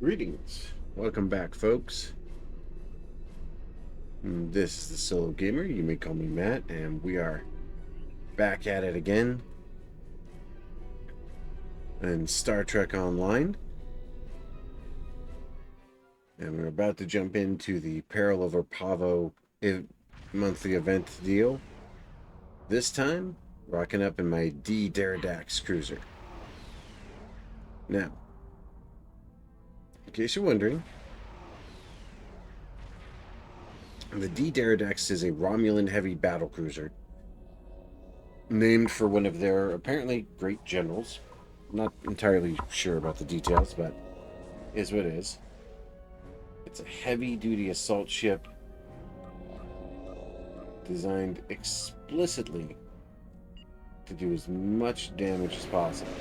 Greetings. Welcome back, folks. This is the Solo Gamer. You may call me Matt, and we are back at it again in Star Trek Online. And we're about to jump into the Peril over Pavo monthly event deal. This time, rocking up in my D Derridax cruiser. Now, in case you're wondering, the D Derridax is a Romulan heavy battle cruiser named for one of their apparently great generals. Not entirely sure about the details, but is what it is. It's a heavy-duty assault ship designed explicitly to do as much damage as possible.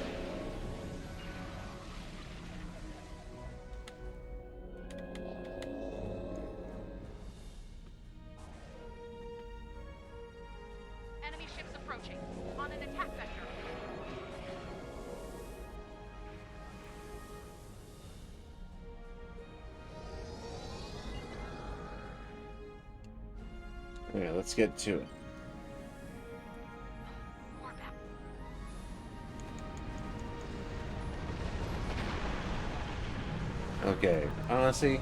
Enemy ships approaching. On an attack vector. Yeah, let's get to it. Okay, honestly,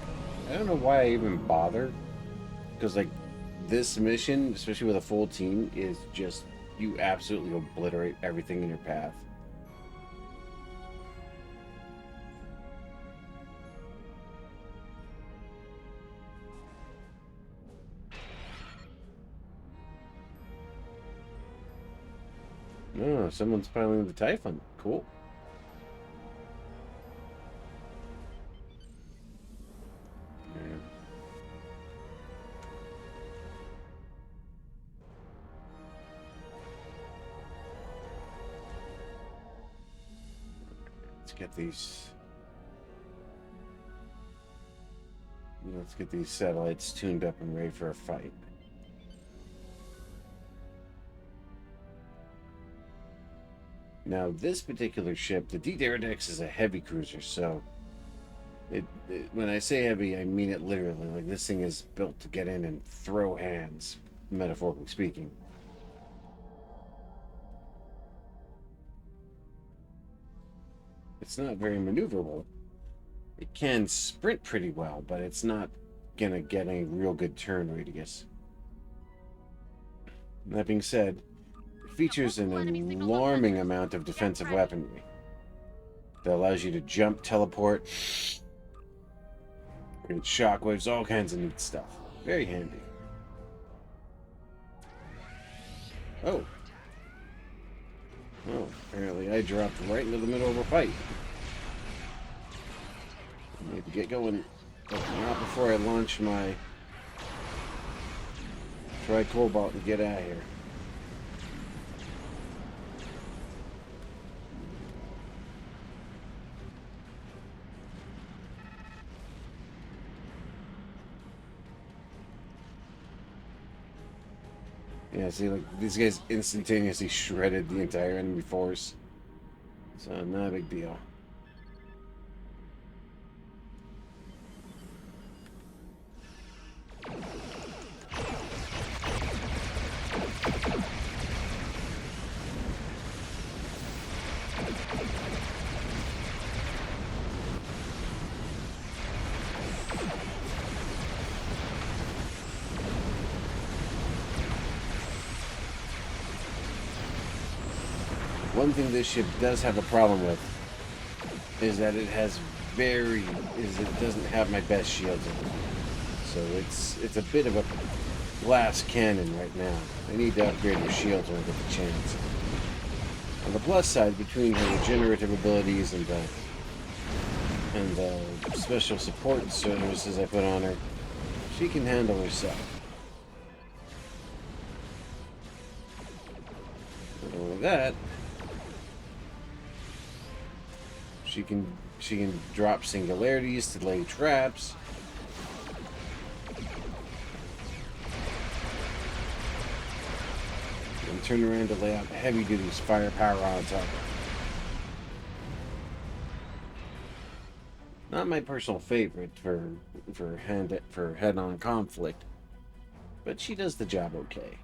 I don't know why I even bother. Because, like, this mission, especially with a full team, is just you absolutely obliterate everything in your path. Oh, someone's piloting the Typhon. Cool. Yeah. Let's get these. Let's get these satellites tuned up and ready for a fight. Now, this particular ship, the D Derridax, is a heavy cruiser, so when I say heavy, I mean it literally. Like, this thing is built to get in and throw hands, metaphorically speaking. It's not very maneuverable. It can sprint pretty well, but it's not gonna get a real good turn radius. That being said, it features an alarming amount of defensive weaponry that allows you to jump, teleport, create shockwaves, all kinds of neat stuff. Very handy. Oh. Oh, apparently I dropped right into the middle of a fight. I need to get going. But not before I launch my Tri-Cobalt and get out of here. Yeah, see, like, these guys instantaneously shredded the entire enemy force. So, not a big deal. One thing this ship does have a problem with is that it doesn't have my best shields in it. So it's a bit of a glass cannon right now. I need to upgrade her shields when I get the chance. On the plus side, between her regenerative abilities and the special support services I put on her, she can handle herself. Not only that, she can drop singularities to lay traps. And turn around to lay out heavy duty firepower on top. Not my personal favorite for head-on conflict, but she does the job okay.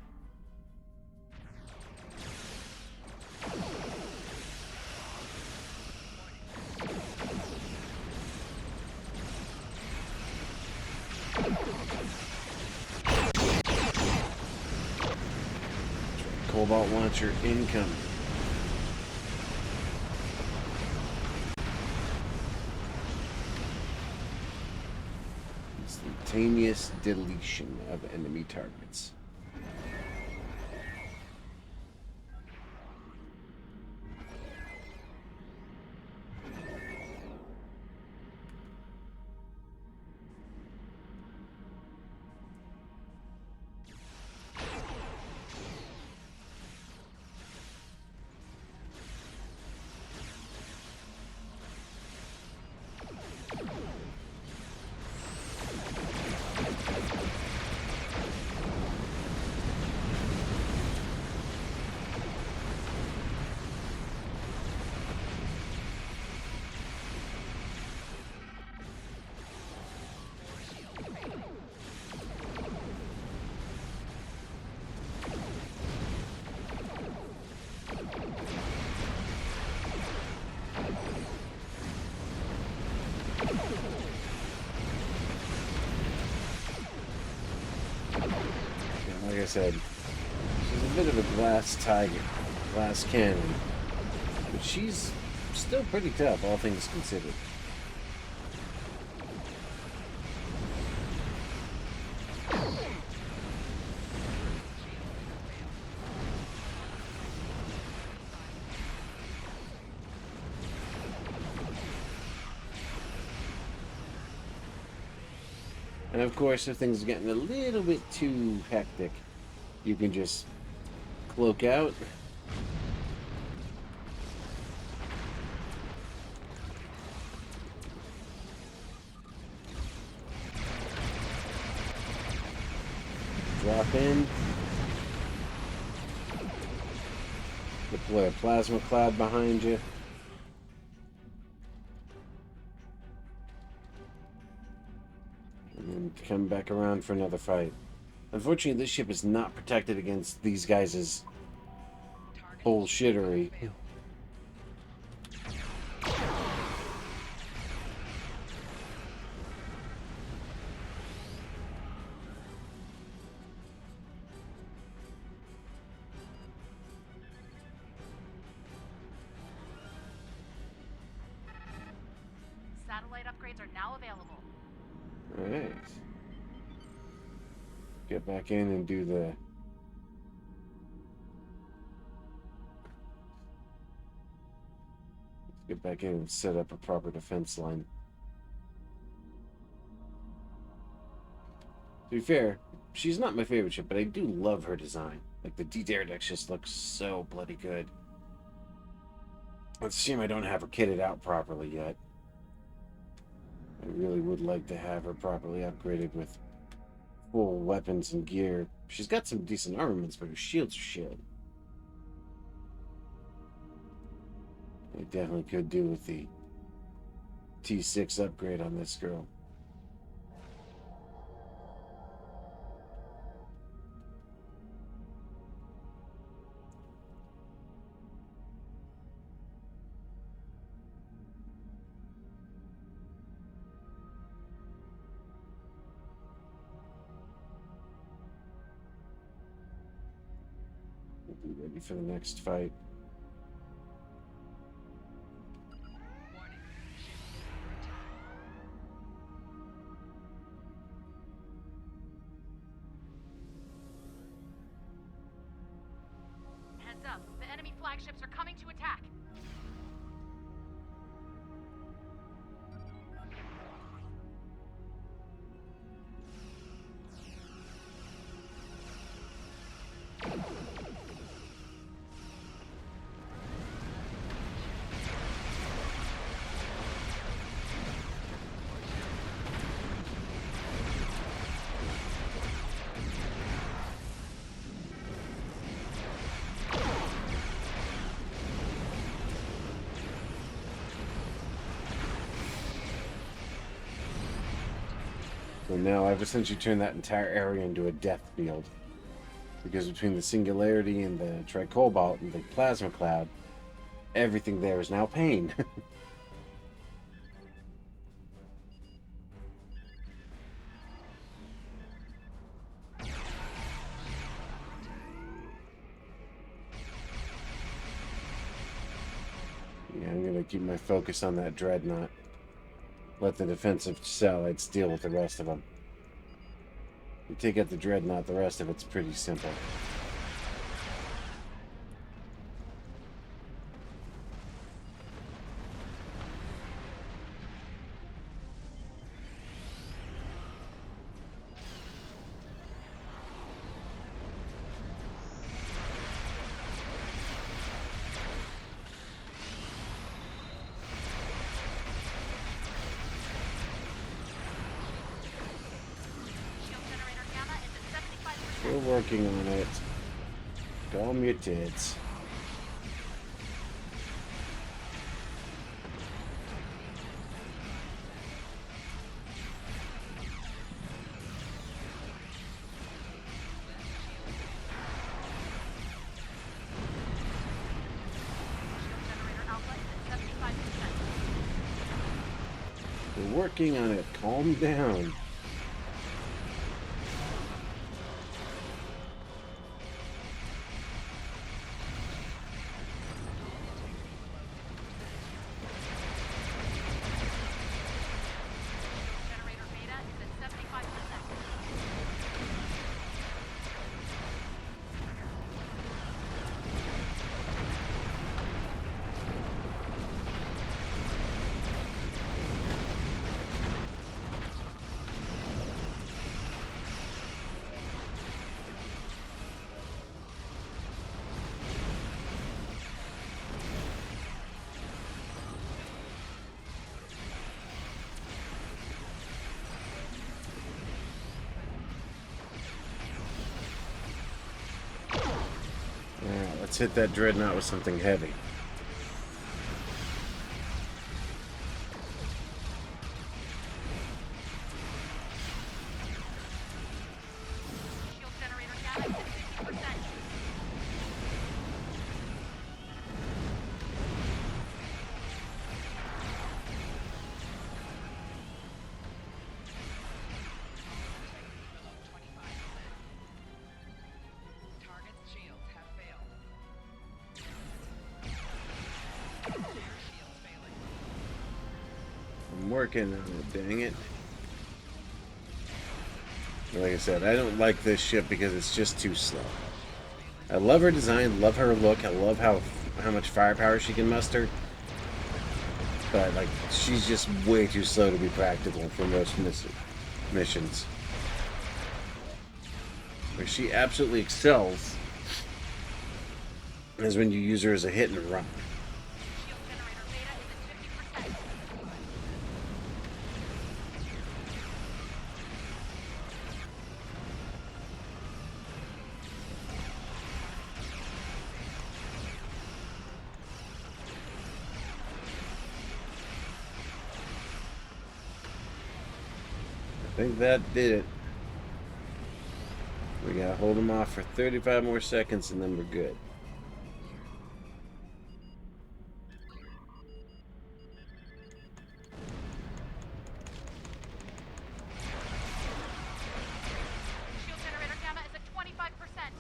Cobalt launcher incoming. Instantaneous deletion of enemy targets. Like I said, she's a bit of a glass tiger, glass cannon, but she's still pretty tough, all things considered. And of course, if things are getting a little bit too hectic, you can just cloak out. Drop in. Deploy a plasma cloud behind you. And come back around for another fight. Unfortunately, this ship is not protected against these guys' bullshittery. Satellite upgrades are now available. Alright. Get back in and do the... Get back in and set up a proper defense line. To be fair, she's not my favorite ship, but I do love her design. Like, the D-Dare decks just looks so bloody good. It's a shame I don't have her kitted out properly yet. I really would like to have her properly upgraded with full weapons and gear. She's got some decent armaments, but her shields are shit. I definitely could do with the T6 upgrade on this girl. Be ready for the next fight. Heads up, the enemy flagships are coming to attack. So now I've essentially turned that entire area into a death field. Because between the Singularity and the Tricobalt and the Plasma Cloud, everything there is now pain. Yeah, I'm gonna keep my focus on that Dreadnought. Let the defensive satellites deal with the rest of them. You take out the Dreadnought, the rest of it's pretty simple. Shield generator gamma is at 75%. We're working on it. Calm your tits. Shield generator alpha is at 75%. We're working on it. Calm down. Generator beta is at 75%. Alright, let's hit that Dreadnought with something heavy. Shield generator gamma is at 50%. Target's shields have failed. Their shields failing. I'm working on it, dang it. Like I said, I don't like this ship because it's just too slow. I love her design, love her look, I love how much firepower she can muster. But like, she's just way too slow to be practical for most missions. Where she absolutely excels is when you use her as a hit and run. Shield generator beta is at 50%. I think that did it. We gotta hold them off for 35 more seconds and then we're good. Shield generator gamma is at 25%.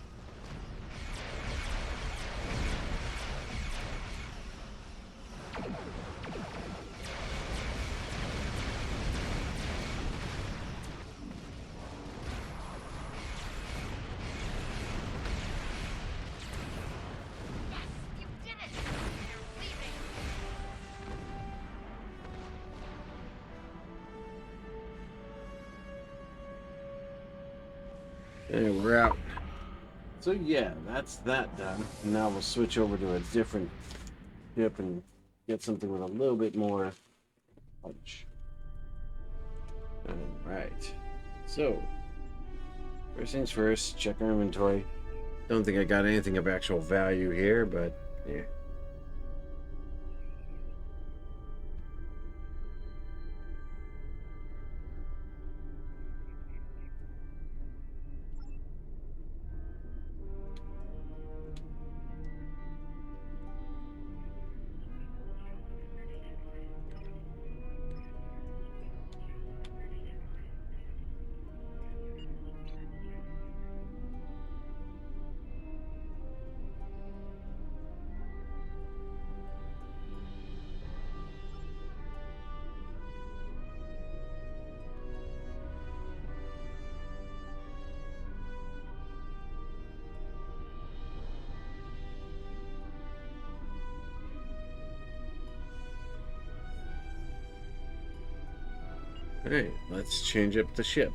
Yes, you did it! You're leaving. And we're out. So yeah, that's that done. Now we'll switch over to a different ship and get something with a little bit more punch. Alright. So, first things first, check our inventory. Don't think I got anything of actual value here, but yeah. Alright, let's change up the ship.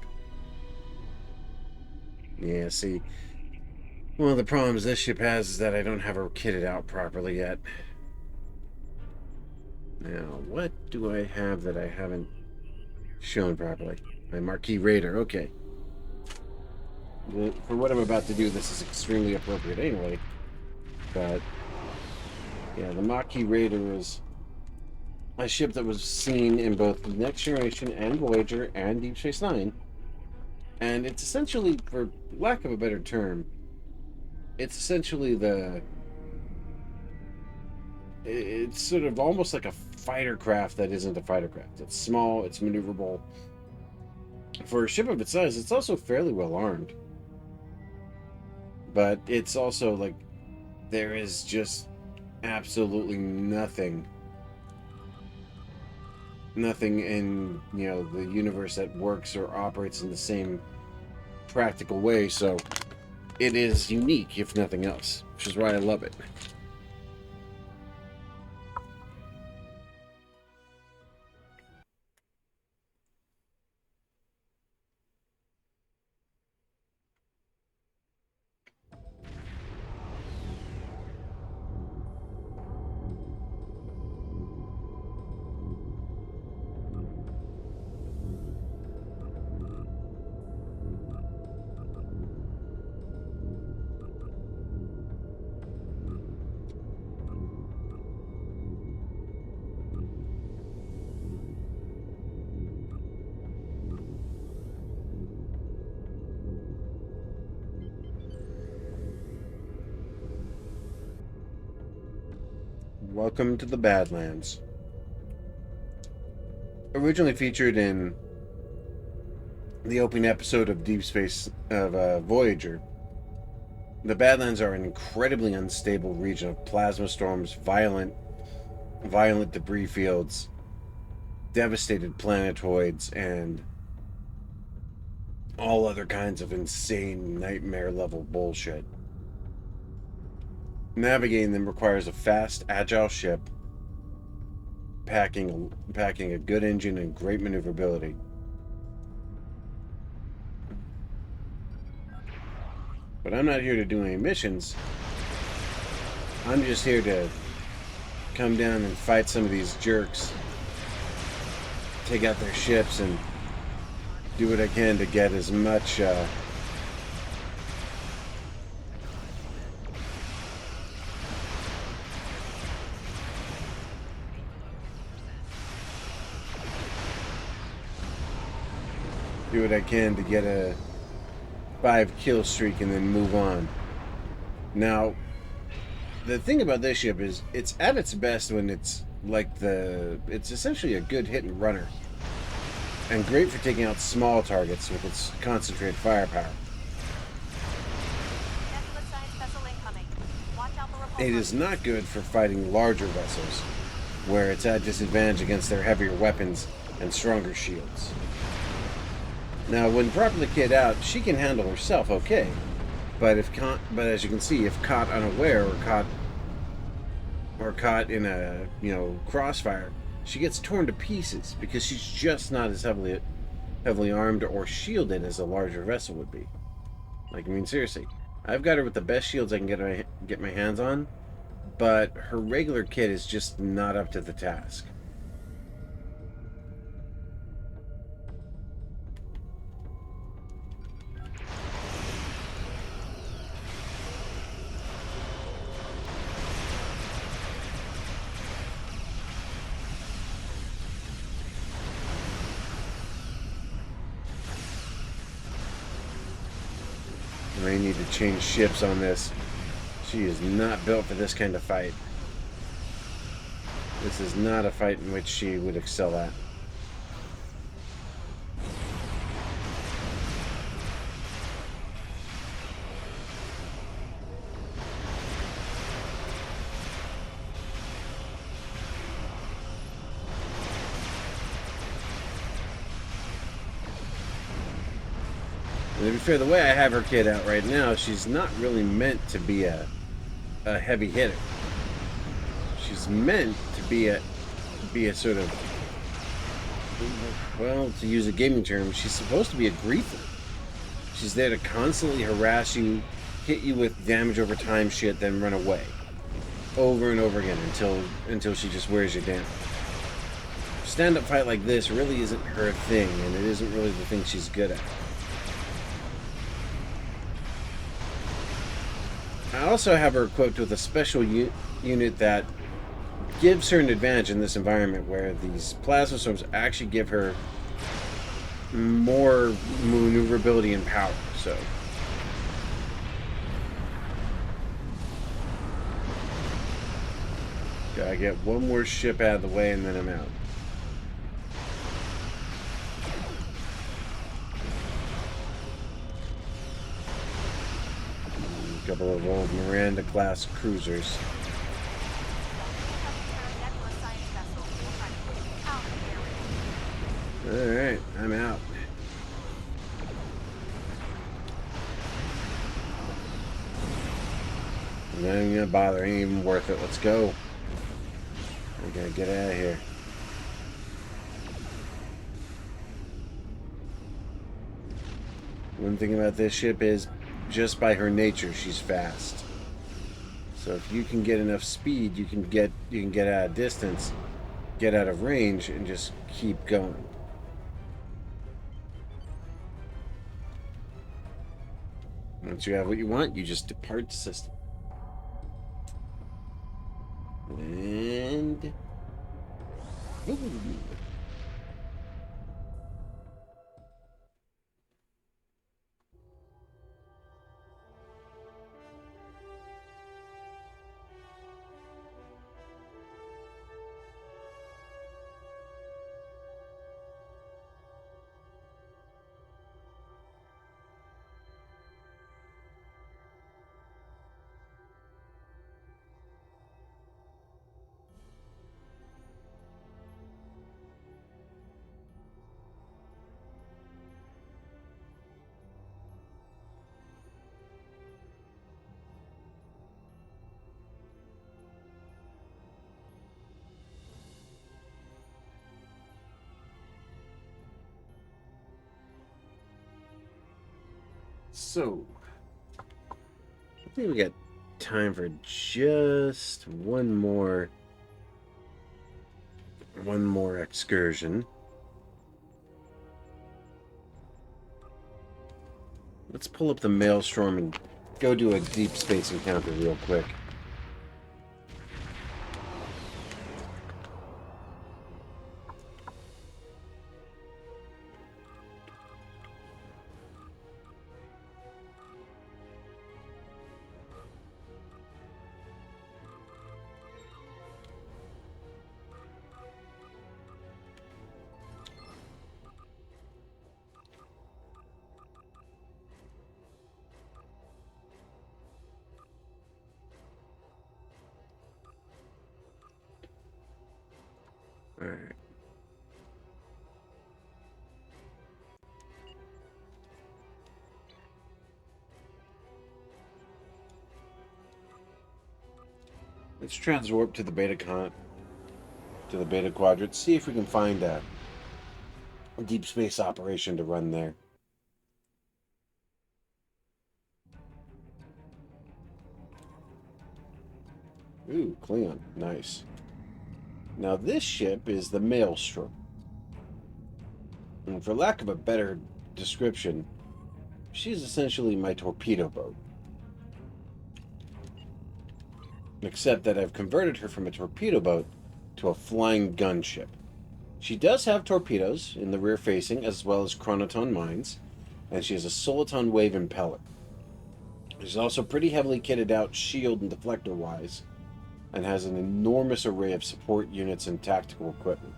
Yeah, see, one of the problems this ship has is that I don't have her kitted out properly yet. Now, what do I have that I haven't shown properly? My Marquis Raider, okay. For what I'm about to do, this is extremely appropriate anyway. But, yeah, the Marquis Raider is a ship that was seen in both Next Generation and Voyager and Deep Space Nine. And it's essentially, for lack of a better term, it's essentially it's sort of almost like a fighter craft that isn't a fighter craft. It's small, it's maneuverable. For a ship of its size, it's also fairly well armed. But it's also like, there is just absolutely nothing in, you know, the universe that works or operates in the same practical way, so it is unique, if nothing else, which is why I love it. Welcome to the Badlands. Originally featured in the opening episode of Deep Space of Voyager, the Badlands are an incredibly unstable region of plasma storms, violent debris fields, devastated planetoids, and all other kinds of insane nightmare-level bullshit. Navigating them requires a fast, agile ship, packing a good engine and great maneuverability. But I'm not here to do any missions. I'm just here to come down and fight some of these jerks, take out their ships, and do what I can to get as much do what I can to get a 5-kill streak and then move on. Now, the thing about this ship is it's at its best when it's like it's essentially a good hit and runner, and great for taking out small targets with its concentrated firepower. It is not good for fighting larger vessels, where it's at disadvantage against their heavier weapons and stronger shields. Now, when properly kitted out, she can handle herself okay, but as you can see, if caught unaware or caught in a crossfire, she gets torn to pieces because she's just not as heavily armed or shielded as a larger vessel would be. Like, I mean, seriously, I've got her with the best shields I can get my hands on, but her regular kit is just not up to the task. I need to change ships on this. She is not built for this kind of fight. This is not a fight in which she would excel at. And to be fair, the way I have her kit out right now, she's not really meant to be a heavy hitter. She's meant to be a sort of Well, to use a gaming term, she's supposed to be a griefer. She's there to constantly harass you, hit you with damage over time shit, then run away. Over and over again until she just wears you down. Stand-up fight like this really isn't her thing, and it isn't really the thing she's good at. I also have her equipped with a special unit that gives her an advantage in this environment where these plasma storms actually give her more maneuverability and power, so... Gotta get one more ship out of the way and then I'm out. A couple of old Miranda-class cruisers. Alright, I'm out. I'm not even gonna bother, ain't even worth it. Let's go. We gotta get out of here. One thing about this ship is, just by her nature, she's fast. So if you can get enough speed, you can get out of distance, get out of range, and just keep going. Once you have what you want, you just depart the system. And... Ooh. So, I think we got time for just one more excursion. Let's pull up the Maelstrom and go do a deep space encounter real quick. Alright. Let's transwarp to the Beta Quadrant, see if we can find a deep space operation to run there. Ooh, Cleon, nice. Now this ship is the Maelstrom. And for lack of a better description, she's essentially my torpedo boat. Except that I've converted her from a torpedo boat to a flying gunship. She does have torpedoes in the rear facing, as well as chronoton mines, and she has a soliton wave impeller. She's also pretty heavily kitted out shield and deflector wise, and has an enormous array of support units and tactical equipment.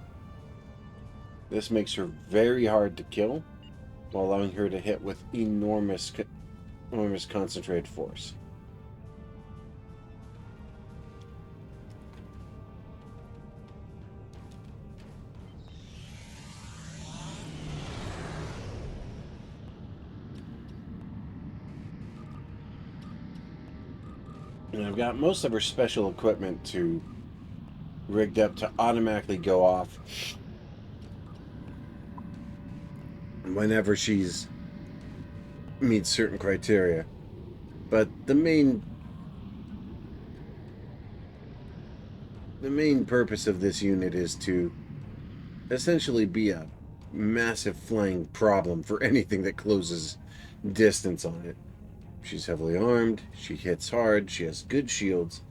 This makes her very hard to kill, while allowing her to hit with enormous concentrated force. And I've got most of her special equipment rigged up to automatically go off whenever she's meets certain criteria. But the main purpose of this unit is to essentially be a massive flying problem for anything that closes distance on it. She's heavily armed, she hits hard, she has good shields,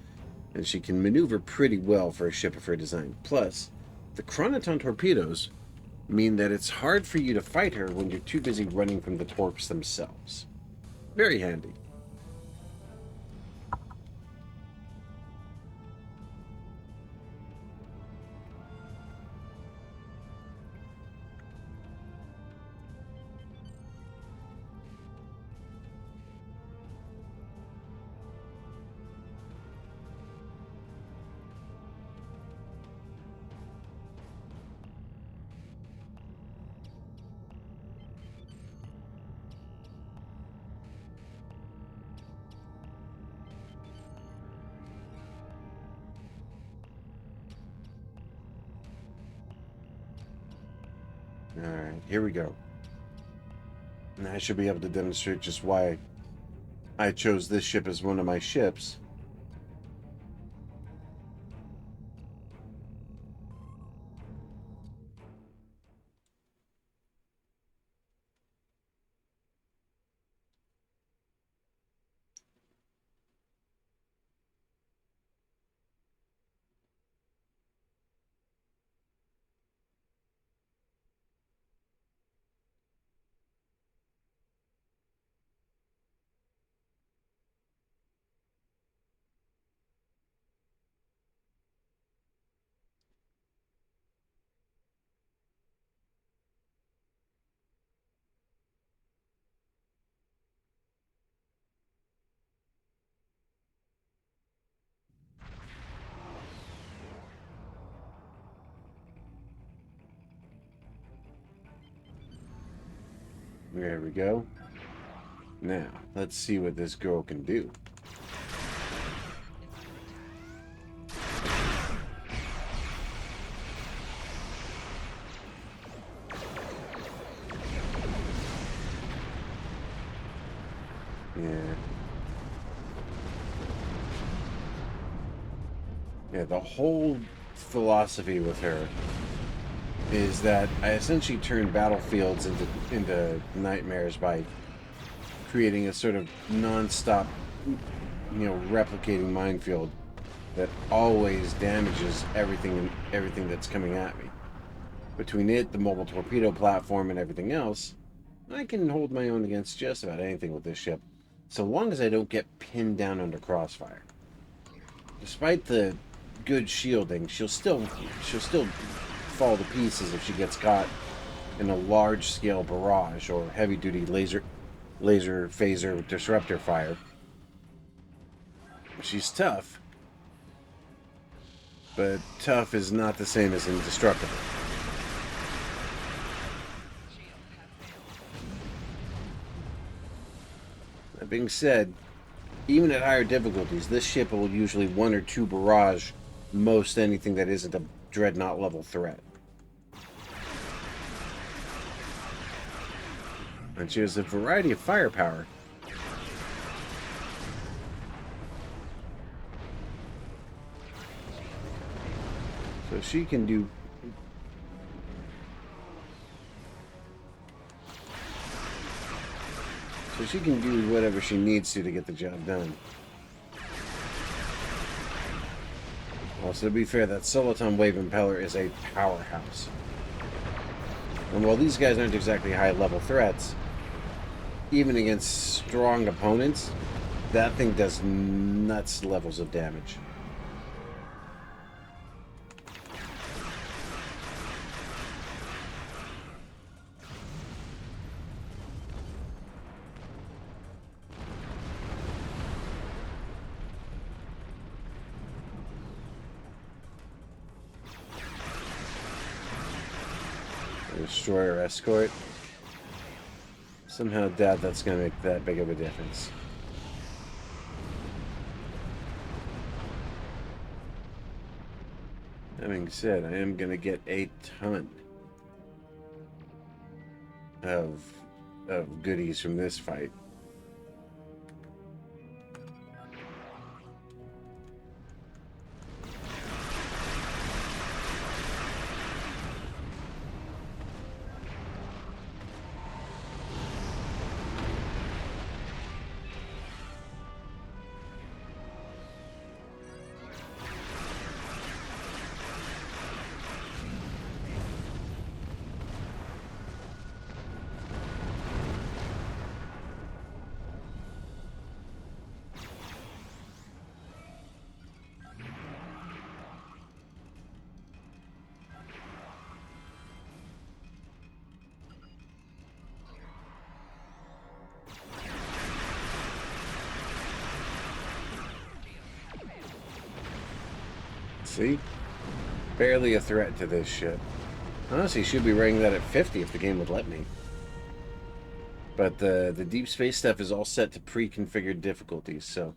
and she can maneuver pretty well for a ship of her design. Plus, the Chronoton torpedoes mean that it's hard for you to fight her when you're too busy running from the torps themselves. Very handy. Alright, here we go. And I should be able to demonstrate just why I chose this ship as one of my ships. There we go. Now, let's see what this girl can do. Yeah, the whole philosophy with her is that I essentially turn battlefields into nightmares by creating a sort of non-stop, replicating minefield that always damages everything that's coming at me. Between it, the mobile torpedo platform, and everything else, I can hold my own against just about anything with this ship, so long as I don't get pinned down under crossfire. Despite the good shielding, she'll still fall to pieces if she gets caught in a large-scale barrage or heavy-duty laser phaser disruptor fire. She's tough, but tough is not the same as indestructible. That being said, even at higher difficulties, this ship will usually one or two barrage most anything that isn't a dreadnought level threat. And she has a variety of firepower. So she can do... So she can do whatever she needs to get the job done. Also, to be fair, that Soliton Wave Impeller is a powerhouse. And while these guys aren't exactly high-level threats, even against strong opponents, that thing does nuts levels of damage. Destroyer escort. Somehow doubt that's going to make that big of a difference. That being said, I am going to get a ton of goodies from this fight. See? Barely a threat to this shit. Honestly, should be rating that at 50 if the game would let me. But the deep space stuff is all set to pre-configured difficulties, so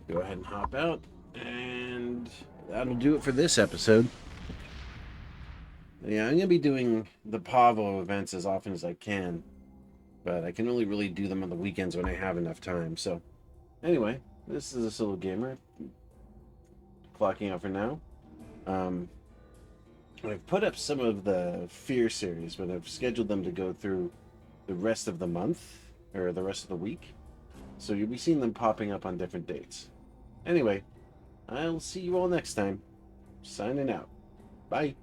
go ahead and hop out, and that'll do it for this episode. Yeah, I'm going to be doing the Pavo events as often as I can, but I can only really do them on the weekends when I have enough time. So, anyway, this is a Solo Gamer, clocking out for now. I've put up some of the Fear series, but I've scheduled them to go through the rest of the month, or the rest of the week. So you'll be seeing them popping up on different dates. Anyway, I'll see you all next time. Signing out. Bye.